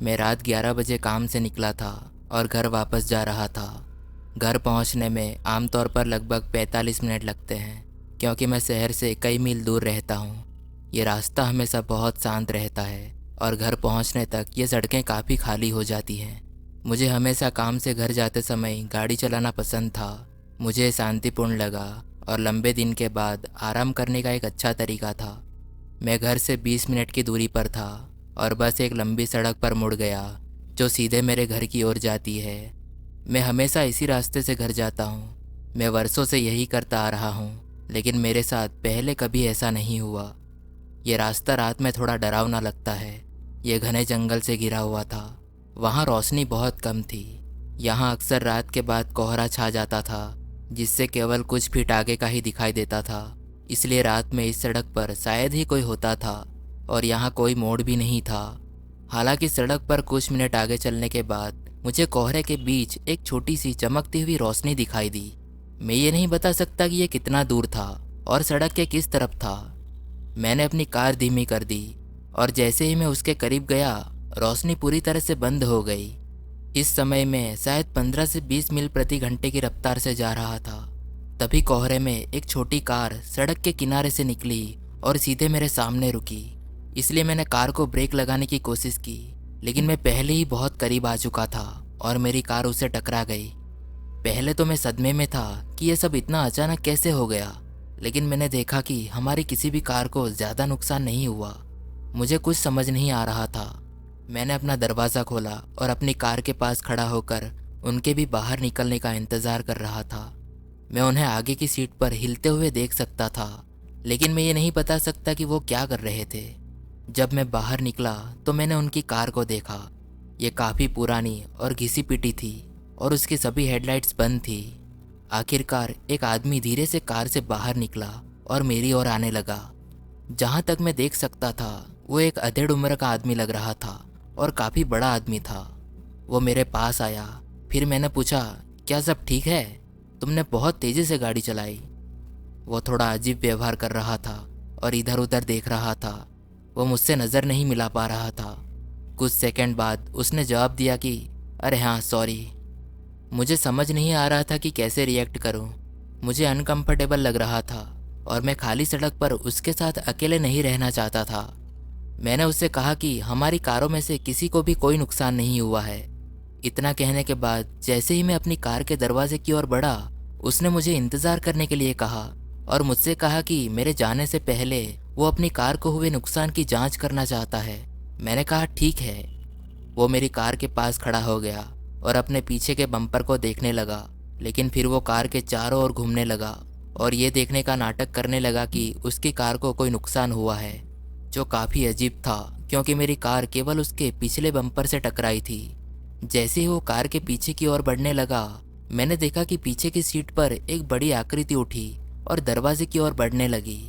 मैं रात 11 बजे काम से निकला था और घर वापस जा रहा था। घर पहुंचने में आमतौर पर लगभग 45 मिनट लगते हैं, क्योंकि मैं शहर से कई मील दूर रहता हूं। ये रास्ता हमेशा बहुत शांत रहता है और घर पहुंचने तक ये सड़कें काफ़ी खाली हो जाती हैं। मुझे हमेशा काम से घर जाते समय गाड़ी चलाना पसंद था। मुझे शांतिपूर्ण लगा और लंबे दिन के बाद आराम करने का एक अच्छा तरीका था। मैं घर से 20 मिनट की दूरी पर था और बस एक लंबी सड़क पर मुड़ गया जो सीधे मेरे घर की ओर जाती है। मैं हमेशा इसी रास्ते से घर जाता हूँ। मैं वर्षों से यही करता आ रहा हूँ, लेकिन मेरे साथ पहले कभी ऐसा नहीं हुआ। ये रास्ता रात में थोड़ा डरावना लगता है। ये घने जंगल से घिरा हुआ था। वहाँ रोशनी बहुत कम थी। यहाँ अक्सर रात के बाद कोहरा छा जाता था, जिससे केवल कुछ फीट आगे का ही दिखाई देता था। इसलिए रात में इस सड़क पर शायद ही कोई होता था और यहाँ कोई मोड़ भी नहीं था। हालांकि सड़क पर कुछ मिनट आगे चलने के बाद मुझे कोहरे के बीच एक छोटी सी चमकती हुई रोशनी दिखाई दी। मैं ये नहीं बता सकता कि ये कितना दूर था और सड़क के किस तरफ था। मैंने अपनी कार धीमी कर दी और जैसे ही मैं उसके करीब गया, रोशनी पूरी तरह से बंद हो गई। इस समय मैं शायद 15 से 20 मील प्रति घंटे की रफ्तार से जा रहा था। तभी कोहरे में एक छोटी कार सड़क के किनारे से निकली और सीधे मेरे सामने रुकी। इसलिए मैंने कार को ब्रेक लगाने की कोशिश की, लेकिन मैं पहले ही बहुत करीब आ चुका था और मेरी कार उससे टकरा गई। पहले तो मैं सदमे में था कि यह सब इतना अचानक कैसे हो गया, लेकिन मैंने देखा कि हमारी किसी भी कार को ज़्यादा नुकसान नहीं हुआ। मुझे कुछ समझ नहीं आ रहा था। मैंने अपना दरवाज़ा खोला और अपनी कार के पास खड़ा होकर उनके भी बाहर निकलने का इंतज़ार कर रहा था। मैं उन्हें आगे की सीट पर हिलते हुए देख सकता था, लेकिन मैं ये नहीं बता सकता कि वो क्या कर रहे थे। जब मैं बाहर निकला तो मैंने उनकी कार को देखा। ये काफ़ी पुरानी और घिसी पिटी थी और उसकी सभी हेडलाइट्स बंद थी। आखिरकार एक आदमी धीरे से कार से बाहर निकला और मेरी ओर आने लगा। जहाँ तक मैं देख सकता था, वो एक अधेड़ उम्र का आदमी लग रहा था और काफ़ी बड़ा आदमी था। वो मेरे पास आया। फिर मैंने पूछा, क्या सब ठीक है? तुमने बहुत तेज़ी से गाड़ी चलाई। वो थोड़ा अजीब व्यवहार कर रहा था और इधर उधर देख रहा था। वो मुझसे नज़र नहीं मिला पा रहा था। कुछ सेकंड बाद उसने जवाब दिया कि अरे हाँ, सॉरी। मुझे समझ नहीं आ रहा था कि कैसे रिएक्ट करूं। मुझे अनकंफर्टेबल लग रहा था और मैं खाली सड़क पर उसके साथ अकेले नहीं रहना चाहता था। मैंने उससे कहा कि हमारी कारों में से किसी को भी कोई नुकसान नहीं हुआ है। इतना कहने के बाद जैसे ही मैं अपनी कार के दरवाजे की ओर बढ़ा, उसने मुझे इंतज़ार करने के लिए कहा और मुझसे कहा कि मेरे जाने से पहले वो अपनी कार को हुए नुकसान की जांच करना चाहता है। मैंने कहा ठीक है। वो मेरी कार के पास खड़ा हो गया और अपने पीछे के बम्पर को देखने लगा, लेकिन फिर वो कार के चारों ओर घूमने लगा और ये देखने का नाटक करने लगा कि उसकी कार को कोई नुकसान हुआ है, जो काफ़ी अजीब था क्योंकि मेरी कार केवल उसके पिछले बम्पर से टकराई थी। जैसे ही वो कार के पीछे की ओर बढ़ने लगा, मैंने देखा कि पीछे की सीट पर एक बड़ी आकृति उठी और दरवाजे की ओर बढ़ने लगी।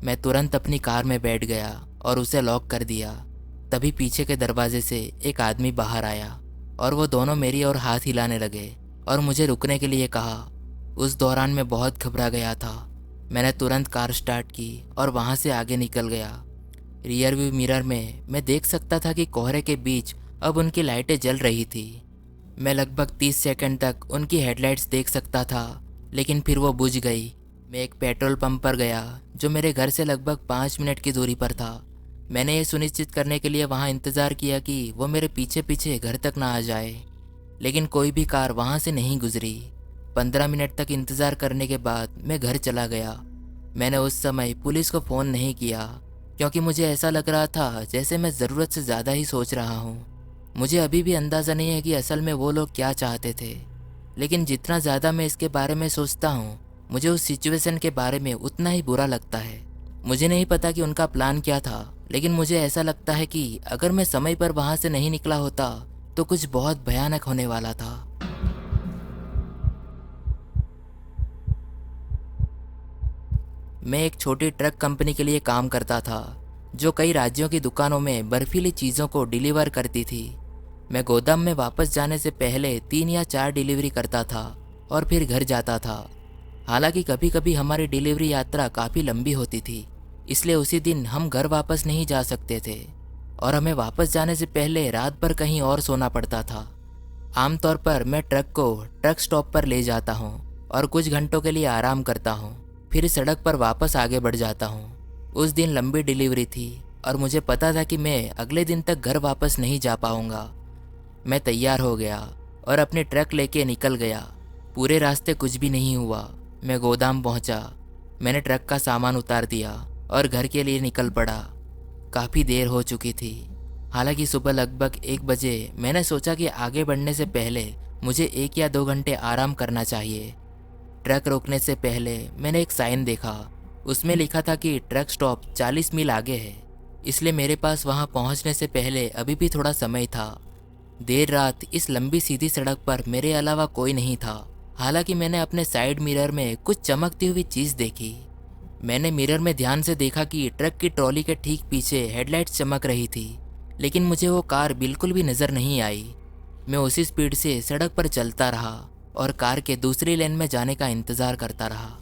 मैं तुरंत अपनी कार में बैठ गया और उसे लॉक कर दिया। तभी पीछे के दरवाजे से एक आदमी बाहर आया और वो दोनों मेरी ओर हाथ हिलाने लगे और मुझे रुकने के लिए कहा। उस दौरान मैं बहुत घबरा गया था। मैंने तुरंत कार स्टार्ट की और वहाँ से आगे निकल गया। रियर व्यू मिरर में मैं देख सकता था कि कोहरे के बीच अब उनकी लाइटें जल रही थी। मैं लगभग 30 सेकंड तक उनकी हेडलाइट्स देख सकता था, लेकिन फिर वो बुझ गई। मैं एक पेट्रोल पंप पर गया जो मेरे घर से लगभग 5 मिनट की दूरी पर था। मैंने ये सुनिश्चित करने के लिए वहाँ इंतज़ार किया कि वो मेरे पीछे पीछे घर तक ना आ जाए, लेकिन कोई भी कार वहाँ से नहीं गुजरी। 15 मिनट तक इंतज़ार करने के बाद मैं घर चला गया। मैंने उस समय पुलिस को फ़ोन नहीं किया क्योंकि मुझे ऐसा लग रहा था जैसे मैं ज़रूरत से ज़्यादा ही सोच रहा हूँ। मुझे अभी भी अंदाज़ा नहीं है कि असल में वो लोग क्या चाहते थे, लेकिन जितना ज़्यादा मैं इसके बारे में सोचता हूँ, मुझे उस सिचुएशन के बारे में उतना ही बुरा लगता है। मुझे नहीं पता कि उनका प्लान क्या था, लेकिन मुझे ऐसा लगता है कि अगर मैं समय पर वहाँ से नहीं निकला होता तो कुछ बहुत भयानक होने वाला था। मैं एक छोटी ट्रक कंपनी के लिए काम करता था जो कई राज्यों की दुकानों में बर्फीली चीज़ों को डिलीवर करती थी। मैं गोदाम में वापस जाने से पहले 3 या 4 डिलीवरी करता था और फिर घर जाता था। हालांकि कभी कभी हमारी डिलीवरी यात्रा काफ़ी लंबी होती थी, इसलिए उसी दिन हम घर वापस नहीं जा सकते थे और हमें वापस जाने से पहले रात भर कहीं और सोना पड़ता था। आमतौर पर मैं ट्रक को ट्रक स्टॉप पर ले जाता हूँ और कुछ घंटों के लिए आराम करता हूँ, फिर सड़क पर वापस आगे बढ़ जाता हूँ। उस दिन लंबी डिलीवरी थी और मुझे पता था कि मैं अगले दिन तक घर वापस नहीं जा पाऊंगा। मैं तैयार हो गया और अपनी ट्रक लेके निकल गया। पूरे रास्ते कुछ भी नहीं हुआ। मैं गोदाम पहुंचा, मैंने ट्रक का सामान उतार दिया और घर के लिए निकल पड़ा। काफ़ी देर हो चुकी थी। हालांकि सुबह लगभग 1 बजे मैंने सोचा कि आगे बढ़ने से पहले मुझे 1 या 2 घंटे आराम करना चाहिए। ट्रक रोकने से पहले मैंने एक साइन देखा। उसमें लिखा था कि ट्रक स्टॉप 40 मील आगे है, इसलिए मेरे पास वहां पहुंचने से पहले अभी भी थोड़ा समय था। देर रात इस लंबी सीधी सड़क पर मेरे अलावा कोई नहीं था। हालांकि मैंने अपने साइड मिरर में कुछ चमकती हुई चीज़ देखी। मैंने मिरर में ध्यान से देखा कि ट्रक की ट्रॉली के ठीक पीछे हेडलाइट्स चमक रही थी, लेकिन मुझे वो कार बिल्कुल भी नज़र नहीं आई। मैं उसी स्पीड से सड़क पर चलता रहा और कार के दूसरी लेन में जाने का इंतज़ार करता रहा,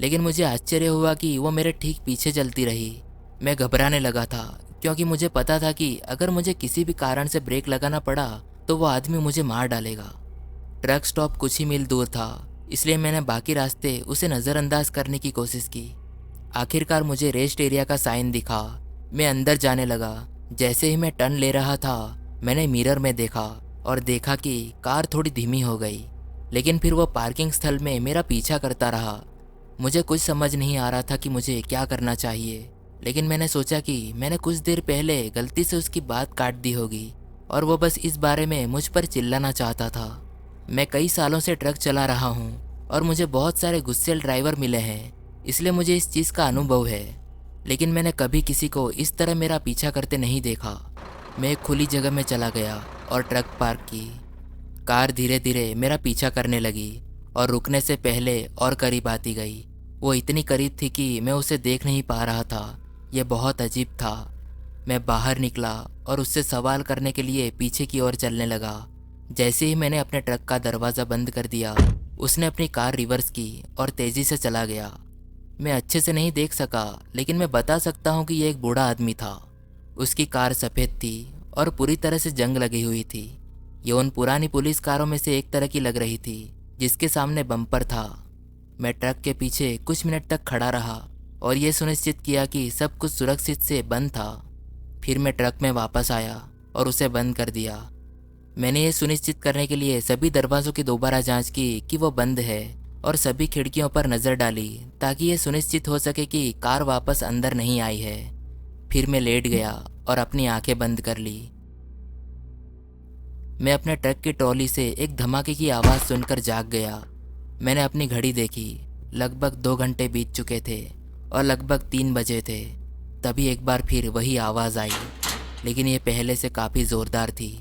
लेकिन मुझे आश्चर्य हुआ कि वो मेरे ठीक पीछे चलती रही। मैं घबराने लगा था क्योंकि मुझे पता था कि अगर मुझे किसी भी कारण से ब्रेक लगाना पड़ा तो वो आदमी मुझे मार डालेगा। ट्रक स्टॉप कुछ ही मील दूर था, इसलिए मैंने बाकी रास्ते उसे नज़रअंदाज करने की कोशिश की। आखिरकार मुझे रेस्ट एरिया का साइन दिखा। मैं अंदर जाने लगा। जैसे ही मैं टर्न ले रहा था, मैंने मिरर में देखा और देखा कि कार थोड़ी धीमी हो गई, लेकिन फिर वो पार्किंग स्थल में मेरा पीछा करता रहा। मुझे कुछ समझ नहीं आ रहा था कि मुझे क्या करना चाहिए, लेकिन मैंने सोचा कि मैंने कुछ देर पहले गलती से उसकी बात काट दी होगी और वो बस इस बारे में मुझ पर चिल्लाना चाहता था। मैं कई सालों से ट्रक चला रहा हूँ और मुझे बहुत सारे गुस्सैल ड्राइवर मिले हैं, इसलिए मुझे इस चीज़ का अनुभव है, लेकिन मैंने कभी किसी को इस तरह मेरा पीछा करते नहीं देखा। मैं एक खुली जगह में चला गया और ट्रक पार्क की। कार धीरे धीरे मेरा पीछा करने लगी और रुकने से पहले और करीब आती गई। वो इतनी करीब थी कि मैं उसे देख नहीं पा रहा था। यह बहुत अजीब था। मैं बाहर निकला और उससे सवाल करने के लिए पीछे की ओर चलने लगा। जैसे ही मैंने अपने ट्रक का दरवाज़ा बंद कर दिया, उसने अपनी कार रिवर्स की और तेज़ी से चला गया। मैं अच्छे से नहीं देख सका, लेकिन मैं बता सकता हूँ कि यह एक बूढ़ा आदमी था। उसकी कार सफ़ेद थी और पूरी तरह से जंग लगी हुई थी। ये उन पुरानी पुलिस कारों में से एक तरह की लग रही थी जिसके सामने बम्पर था। मैं ट्रक के पीछे कुछ मिनट तक खड़ा रहा और ये सुनिश्चित किया कि सब कुछ सुरक्षित से बंद था। फिर मैं ट्रक में वापस आया और उसे बंद कर दिया। मैंने ये सुनिश्चित करने के लिए सभी दरवाज़ों की दोबारा जांच की कि वो बंद है और सभी खिड़कियों पर नज़र डाली ताकि ये सुनिश्चित हो सके कि कार वापस अंदर नहीं आई है। फिर मैं लेट गया और अपनी आंखें बंद कर ली। मैं अपने ट्रक की ट्रॉली से एक धमाके की आवाज़ सुनकर जाग गया। मैंने अपनी घड़ी देखी। लगभग 2 घंटे बीत चुके थे और लगभग 3 बजे थे। तभी एक बार फिर वही आवाज़ आई, लेकिन ये पहले से काफ़ी ज़ोरदार थी।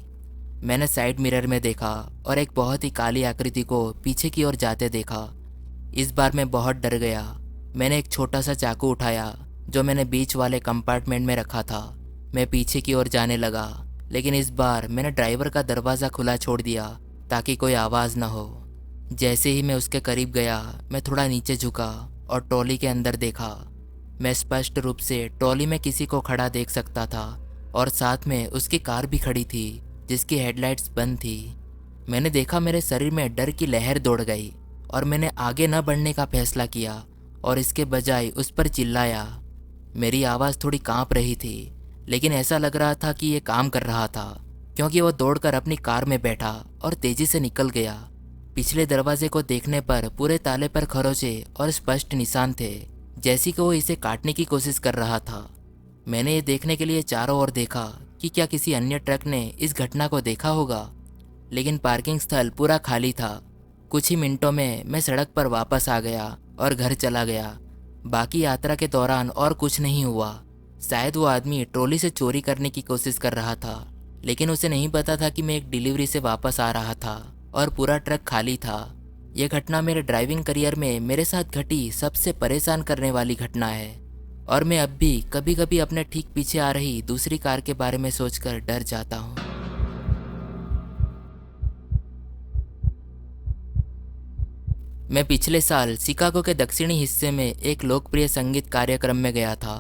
मैंने साइड मिरर में देखा और एक बहुत ही काली आकृति को पीछे की ओर जाते देखा। इस बार मैं बहुत डर गया। मैंने एक छोटा सा चाकू उठाया जो मैंने बीच वाले कंपार्टमेंट में रखा था। मैं पीछे की ओर जाने लगा, लेकिन इस बार मैंने ड्राइवर का दरवाज़ा खुला छोड़ दिया ताकि कोई आवाज़ न हो। जैसे ही मैं उसके करीब गया, मैं थोड़ा नीचे झुका और ट्रॉली के अंदर देखा। मैं स्पष्ट रूप से ट्रॉली में किसी को खड़ा देख सकता था और साथ में उसकी कार भी खड़ी थी जिसकी हेडलाइट्स बंद थी। मैंने देखा मेरे शरीर में डर की लहर दौड़ गई और मैंने आगे न बढ़ने का फैसला किया और इसके बजाय उस पर चिल्लाया। मेरी आवाज़ थोड़ी कांप रही थी, लेकिन ऐसा लग रहा था कि ये काम कर रहा था, क्योंकि वो दौड़कर अपनी कार में बैठा और तेजी से निकल गया। पिछले दरवाजे को देखने पर पूरे ताले पर खरोंचे और स्पष्ट निशान थे, जैसे कि वो इसे काटने की कोशिश कर रहा था। मैंने ये देखने के लिए चारों ओर देखा कि क्या किसी अन्य ट्रक ने इस घटना को देखा होगा, लेकिन पार्किंग स्थल पूरा खाली था। कुछ ही मिनटों में मैं सड़क पर वापस आ गया और घर चला गया। बाकी यात्रा के दौरान और कुछ नहीं हुआ। शायद वो आदमी ट्रॉली से चोरी करने की कोशिश कर रहा था, लेकिन उसे नहीं पता था कि मैं एक डिलीवरी से वापस आ रहा था और पूरा ट्रक खाली था। यह घटना मेरे ड्राइविंग करियर में मेरे साथ घटी सबसे परेशान करने वाली घटना है और मैं अब भी कभी कभी अपने ठीक पीछे आ रही दूसरी कार के बारे में सोचकर डर जाता हूँ। मैं पिछले साल शिकागो के दक्षिणी हिस्से में एक लोकप्रिय संगीत कार्यक्रम में गया था।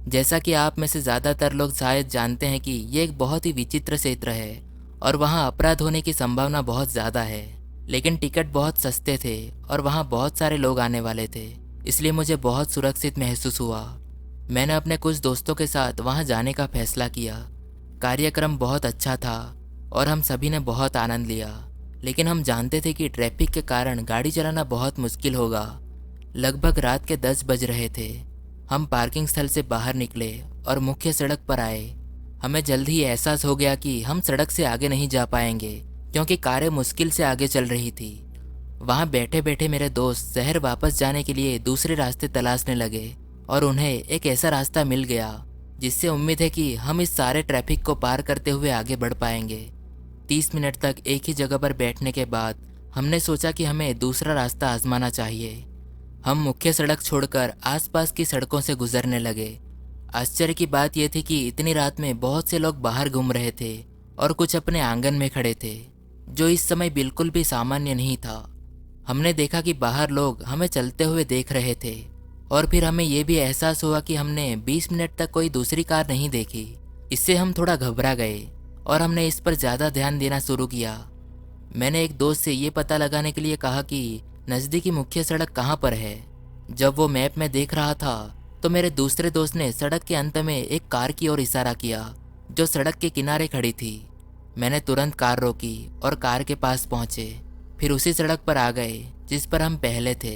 जैसा कि आप में से ज़्यादातर लोग शायद जानते हैं कि ये एक बहुत ही विचित्र क्षेत्र है और वहाँ अपराध होने की संभावना बहुत ज़्यादा है। लेकिन टिकट बहुत सस्ते थे और वहाँ बहुत सारे लोग आने वाले थे, इसलिए मुझे बहुत सुरक्षित महसूस हुआ। मैंने अपने कुछ दोस्तों के साथ वहाँ जाने का फैसला किया। कार्यक्रम बहुत अच्छा था और हम सभी ने बहुत आनंद लिया, लेकिन हम जानते थे कि ट्रैफिक के कारण गाड़ी चलाना बहुत मुश्किल होगा। लगभग रात के 10 बज रहे थे। हम पार्किंग स्थल से बाहर निकले और मुख्य सड़क पर आए। हमें जल्द ही एहसास हो गया कि हम सड़क से आगे नहीं जा पाएंगे, क्योंकि कारें मुश्किल से आगे चल रही थी। वहाँ बैठे बैठे मेरे दोस्त शहर वापस जाने के लिए दूसरे रास्ते तलाशने लगे और उन्हें एक ऐसा रास्ता मिल गया जिससे उम्मीद है कि हम इस सारे ट्रैफिक को पार करते हुए आगे बढ़ पाएंगे। 30 मिनट तक एक ही जगह पर बैठने के बाद हमने सोचा कि हमें दूसरा रास्ता आजमाना चाहिए। हम मुख्य सड़क छोड़कर आसपास की सड़कों से गुजरने लगे। आश्चर्य की बात यह थी कि इतनी रात में बहुत से लोग बाहर घूम रहे थे और कुछ अपने आंगन में खड़े थे, जो इस समय बिल्कुल भी सामान्य नहीं था। हमने देखा कि बाहर लोग हमें चलते हुए देख रहे थे और फिर हमें यह भी एहसास हुआ कि हमने 20 मिनट तक कोई दूसरी कार नहीं देखी। इससे हम थोड़ा घबरा गए और हमने इस पर ज़्यादा ध्यान देना शुरू किया। मैंने एक दोस्त से ये पता लगाने के लिए कहा कि नज़दीकी मुख्य सड़क कहाँ पर है। जब वो मैप में देख रहा था तो मेरे दूसरे दोस्त ने सड़क के अंत में एक कार की ओर इशारा किया जो सड़क के किनारे खड़ी थी। मैंने तुरंत कार रोकी और कार के पास पहुंचे, फिर उसी सड़क पर आ गए जिस पर हम पहले थे।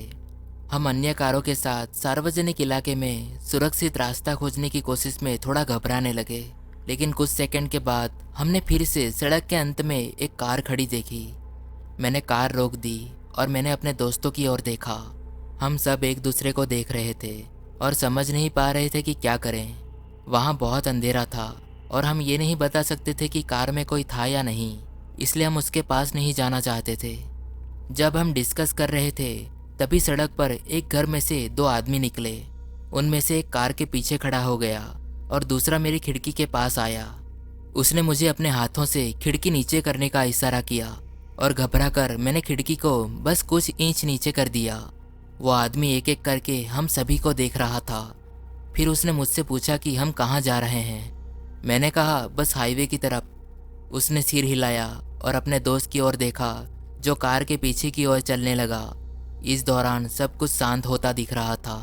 हम अन्य कारों के साथ सार्वजनिक इलाके में सुरक्षित रास्ता खोजने की कोशिश में थोड़ा घबराने लगे, लेकिन कुछ सेकंड के बाद हमने फिर से सड़क के अंत में एक कार खड़ी देखी। मैंने कार रोक दी और मैंने अपने दोस्तों की ओर देखा। हम सब एक दूसरे को देख रहे थे और समझ नहीं पा रहे थे कि क्या करें। वहाँ बहुत अंधेरा था और हम ये नहीं बता सकते थे कि कार में कोई था या नहीं, इसलिए हम उसके पास नहीं जाना चाहते थे। जब हम डिस्कस कर रहे थे तभी सड़क पर एक घर में से 2 आदमी निकले। उनमें से एक कार के पीछे खड़ा हो गया और दूसरा मेरी खिड़की के पास आया। उसने मुझे अपने हाथों से खिड़की नीचे करने का इशारा किया और घबराकर मैंने खिड़की को बस कुछ इंच नीचे कर दिया। वो आदमी एक एक करके हम सभी को देख रहा था। फिर उसने मुझसे पूछा कि हम कहाँ जा रहे हैं। मैंने कहा बस हाईवे की तरफ। उसने सिर हिलाया और अपने दोस्त की ओर देखा जो कार के पीछे की ओर चलने लगा। इस दौरान सब कुछ शांत होता दिख रहा था।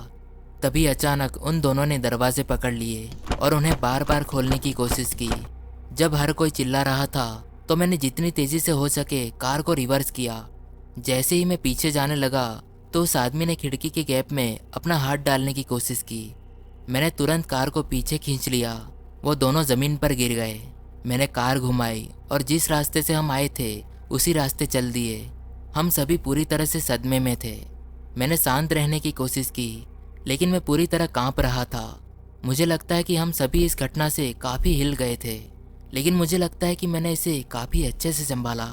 तभी अचानक उन दोनों ने दरवाजे पकड़ लिए और उन्हें बार बार खोलने की कोशिश की। जब हर कोई चिल्ला रहा था तो मैंने जितनी तेजी से हो सके कार को रिवर्स किया। जैसे ही मैं पीछे जाने लगा तो उस आदमी ने खिड़की के गैप में अपना हाथ डालने की कोशिश की। मैंने तुरंत कार को पीछे खींच लिया। वो दोनों जमीन पर गिर गए। मैंने कार घुमाई और जिस रास्ते से हम आए थे उसी रास्ते चल दिए। हम सभी पूरी तरह से सदमे में थे। मैंने शांत रहने की कोशिश की, लेकिन मैं पूरी तरह कांप रहा था। मुझे लगता है कि हम सभी इस घटना से काफ़ी हिल गए थे, लेकिन मुझे लगता है कि मैंने इसे काफ़ी अच्छे से संभाला।